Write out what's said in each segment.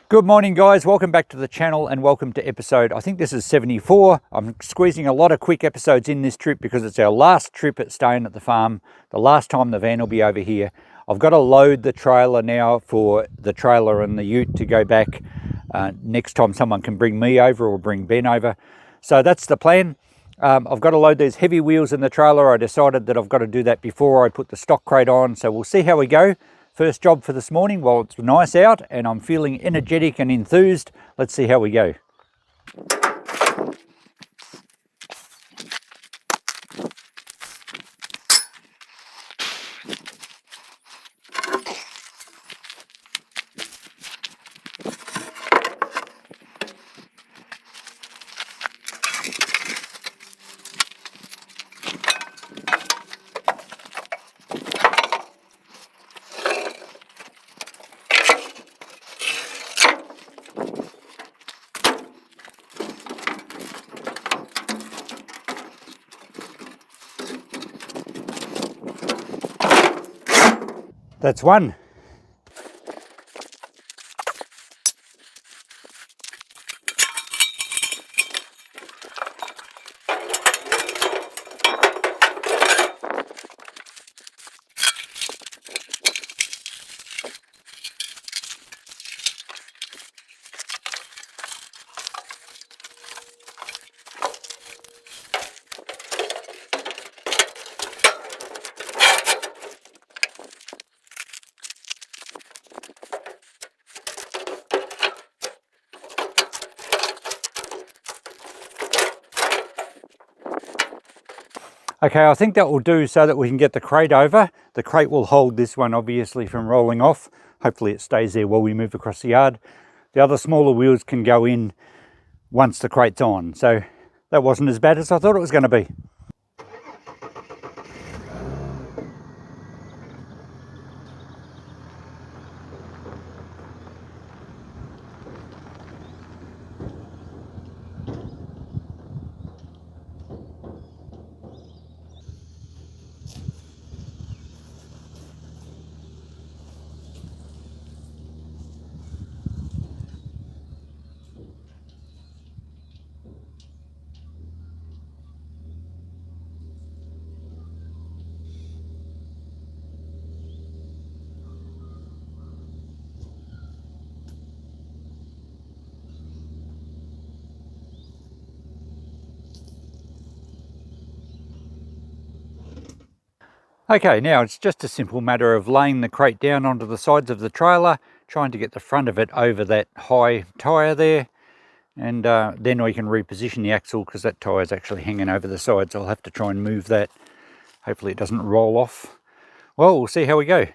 Good morning guys, welcome back to the channel and welcome to episode, I think this is 74. I'm squeezing a lot of quick episodes in this trip because it's our last trip at staying at the farm, the last time the van will be over here. I've got to load the trailer now for the trailer and the ute to go back next time someone can bring me over or bring Ben over. So that's the plan. I've got to load these heavy wheels in the trailer. I decided that I've got to do that before I put the stock crate on, so we'll see how we go. First job for this morning. Well, it's nice out and I'm feeling energetic and enthused. Let's see how we go. That's one. Okay, I think that will do so that we can get the crate over. The crate will hold this one obviously from rolling off. Hopefully it stays there while we move across the yard. The other smaller wheels can go in once the crate's on. So that wasn't as bad as I thought it was going to be. Okay, now it's just a simple matter of laying the crate down onto the sides of the trailer, trying to get the front of it over that high tyre there, and then we can reposition the axle because that tyre is actually hanging over the sides. I'll have to try and move that. Hopefully it doesn't roll off. Well, we'll see how we go.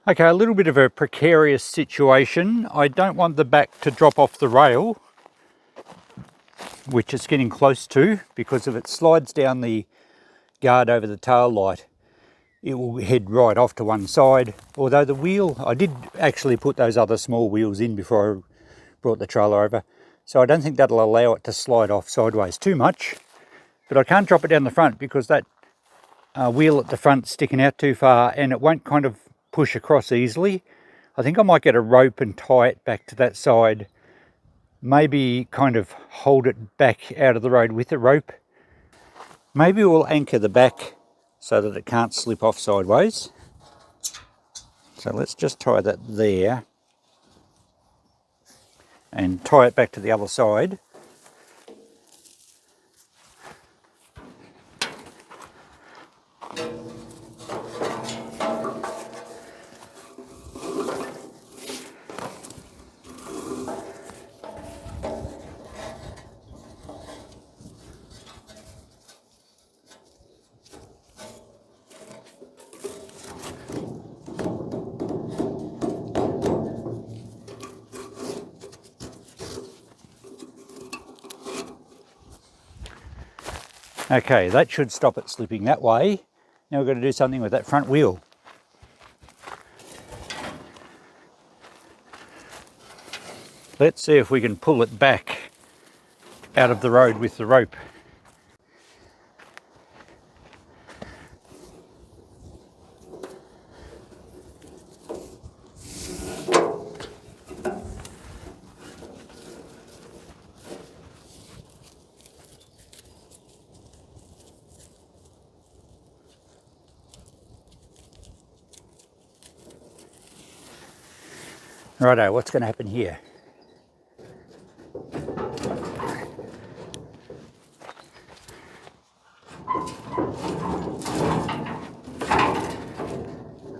Okay, a little bit of a precarious situation. I don't want the back to drop off the rail, which it's getting close to, because if it slides down the guard over the tail light, it will head right off to one side. Although the wheel, I did actually put those other small wheels in before I brought the trailer over, so I don't think that'll allow it to slide off sideways too much. But I can't drop it down the front because that wheel at the front's sticking out too far, and it won't kind of push across easily. I think I might get a rope and tie it back to that side, maybe kind of hold it back out of the road with a rope. Maybe we'll anchor the back so that it can't slip off sideways. So let's just tie that there and tie it back to the other side. Okay, that should stop it slipping that way. Now we've got to do something with that front wheel. Let's see if we can pull it back out of the road with the rope. Righto, what's going to happen here?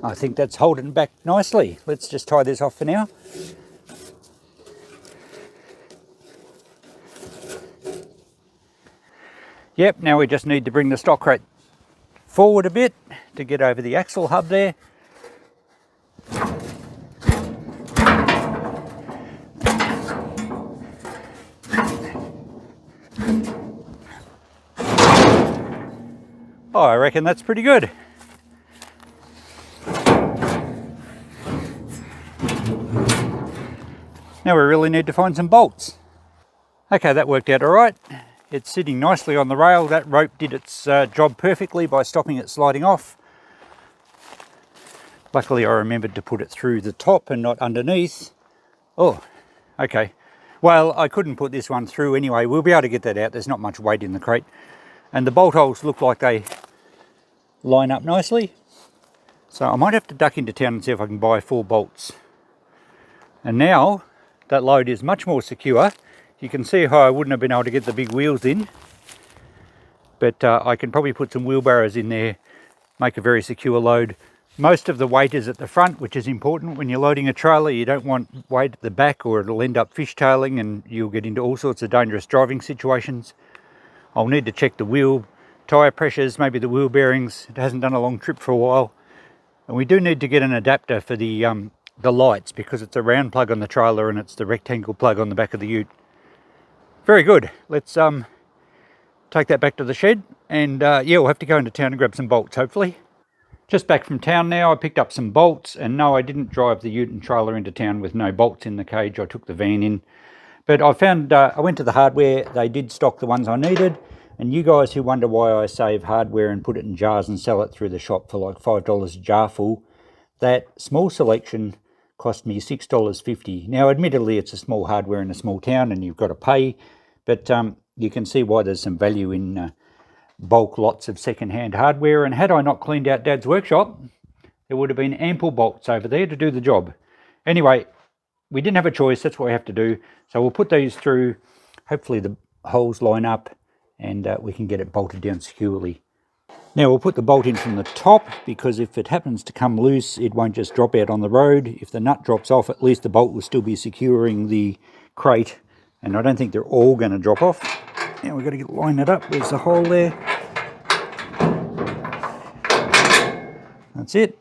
I think that's holding back nicely. Let's just tie this off for now. Yep, now we just need to bring the stock crate forward a bit to get over the axle hub there. Oh, I reckon that's pretty good. Now we really need to find some bolts. Okay, that worked out all right. It's sitting nicely on the rail. That rope did its job perfectly by stopping it sliding off. Luckily I remembered to put it through the top and not underneath. Oh, okay. Well, I couldn't put this one through anyway. We'll be able to get that out. There's not much weight in the crate. And the bolt holes look like they line up nicely. So I might have to duck into town and see if I can buy 4 bolts. And now that load is much more secure. You can see how I wouldn't have been able to get the big wheels in. But I can probably put some wheelbarrows in there, make a very secure load. Most of the weight is at the front, which is important when you're loading a trailer. You don't want weight at the back or it'll end up fishtailing and you'll get into all sorts of dangerous driving situations. I'll need to check the wheel tyre pressures, maybe the wheel bearings. It hasn't done a long trip for a while. And we do need to get an adapter for the lights because it's a round plug on the trailer and it's the rectangle plug on the back of the ute. Very good. Let's take that back to the shed and yeah, we'll have to go into town and grab some bolts hopefully. Just back from town now. I picked up some bolts, and no, I didn't drive the ute and trailer into town with no bolts in the cage. I took the van in. But I found, I went to the hardware, they did stock the ones I needed, and you guys who wonder why I save hardware and put it in jars and sell it through the shop for like $5 a jar full, that small selection cost me $6.50. Now, admittedly, it's a small hardware in a small town and you've got to pay, but you can see why there's some value in bulk lots of second-hand hardware. And had I not cleaned out Dad's workshop, there would have been ample bolts over there to do the job. Anyway, we didn't have a choice. That's what we have to do. So we'll put these through. Hopefully the holes line up and we can get it bolted down securely. Now we'll put the bolt in from the top because if it happens to come loose, it won't just drop out on the road. If the nut drops off, at least the bolt will still be securing the crate. And I don't think they're all going to drop off. Now we've got to line it up. There's the hole there. That's it.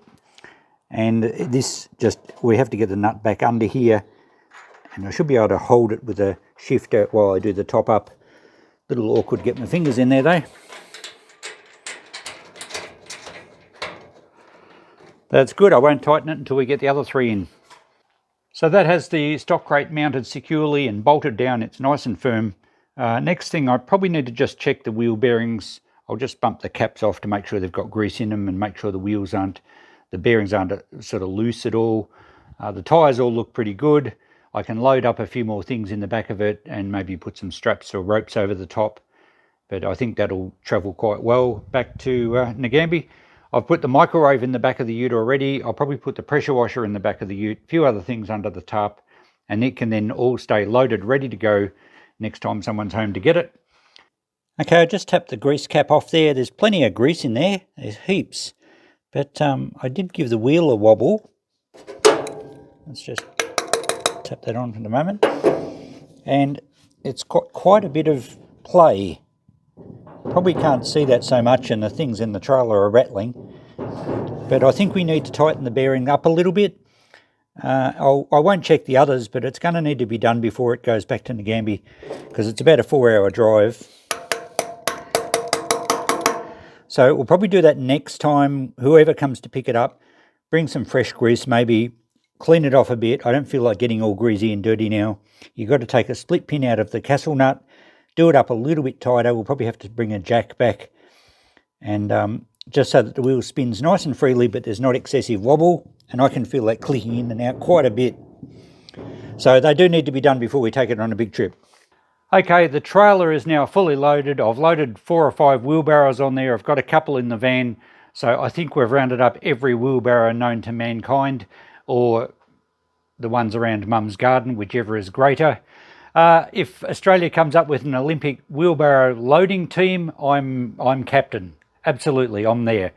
And this just, we have to get the nut back under here, and I should be able to hold it with a shifter while I do the top up. Little awkward getting my fingers in there though. That's good, I won't tighten it until we get the other three in. So that has the stock crate mounted securely and bolted down, it's nice and firm. Next thing, I probably need to just check the wheel bearings. I'll just bump the caps off to make sure they've got grease in them and make sure the bearings aren't sort of loose at all. The tyres all look pretty good. I can load up a few more things in the back of it and maybe put some straps or ropes over the top. But I think that'll travel quite well back to Ngambie. I've put the microwave in the back of the ute already. I'll probably put the pressure washer in the back of the ute, a few other things under the tarp, and it can then all stay loaded, ready to go next time someone's home to get it. Okay, I just tapped the grease cap off there. There's plenty of grease in there. There's heaps. But I did give the wheel a wobble. Let's just tap that on for the moment. And it's got quite a bit of play. Probably can't see that so much, and the things in the trailer are rattling. But I think we need to tighten the bearing up a little bit. I won't check the others, but it's going to need to be done before it goes back to Ngambie, because it's about a 4-hour drive. So we'll probably do that next time. Whoever comes to pick it up, bring some fresh grease, maybe clean it off a bit. I don't feel like getting all greasy and dirty now. You've got to take a split pin out of the castle nut, do it up a little bit tighter. We'll probably have to bring a jack back, and just so that the wheel spins nice and freely, but there's not excessive wobble, and I can feel that clicking in and out quite a bit. So they do need to be done before we take it on a big trip. Okay, the trailer is now fully loaded. I've loaded 4 or 5 wheelbarrows on there. I've got a couple in the van. So I think we've rounded up every wheelbarrow known to mankind, or the ones around Mum's garden, whichever is greater. If Australia comes up with an Olympic wheelbarrow loading team, I'm captain. Absolutely, I'm there.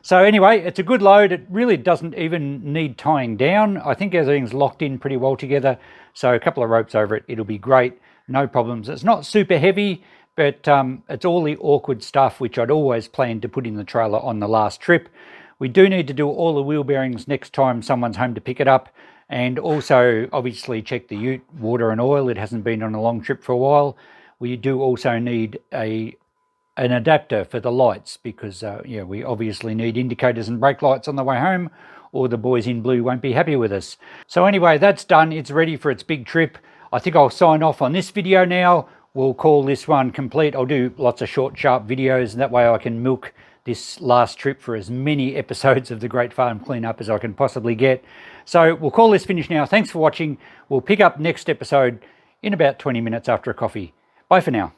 So anyway, it's a good load. It really doesn't even need tying down. I think everything's locked in pretty well together. So a couple of ropes over it, it'll be great. No problems. It's not super heavy, but it's all the awkward stuff which I'd always planned to put in the trailer on the last trip. We do need to do all the wheel bearings next time someone's home to pick it up, and also obviously check the ute, water and oil. It hasn't been on a long trip for a while. We do also need an adapter for the lights, because we obviously need indicators and brake lights on the way home, or the boys in blue won't be happy with us. So anyway, that's done. It's ready for its big trip. I think I'll sign off on this video now. We'll call this one complete. I'll do lots of short, sharp videos, and that way I can milk this last trip for as many episodes of the Great Farm Cleanup as I can possibly get. So we'll call this finished now. Thanks for watching. We'll pick up next episode in about 20 minutes after a coffee. Bye for now.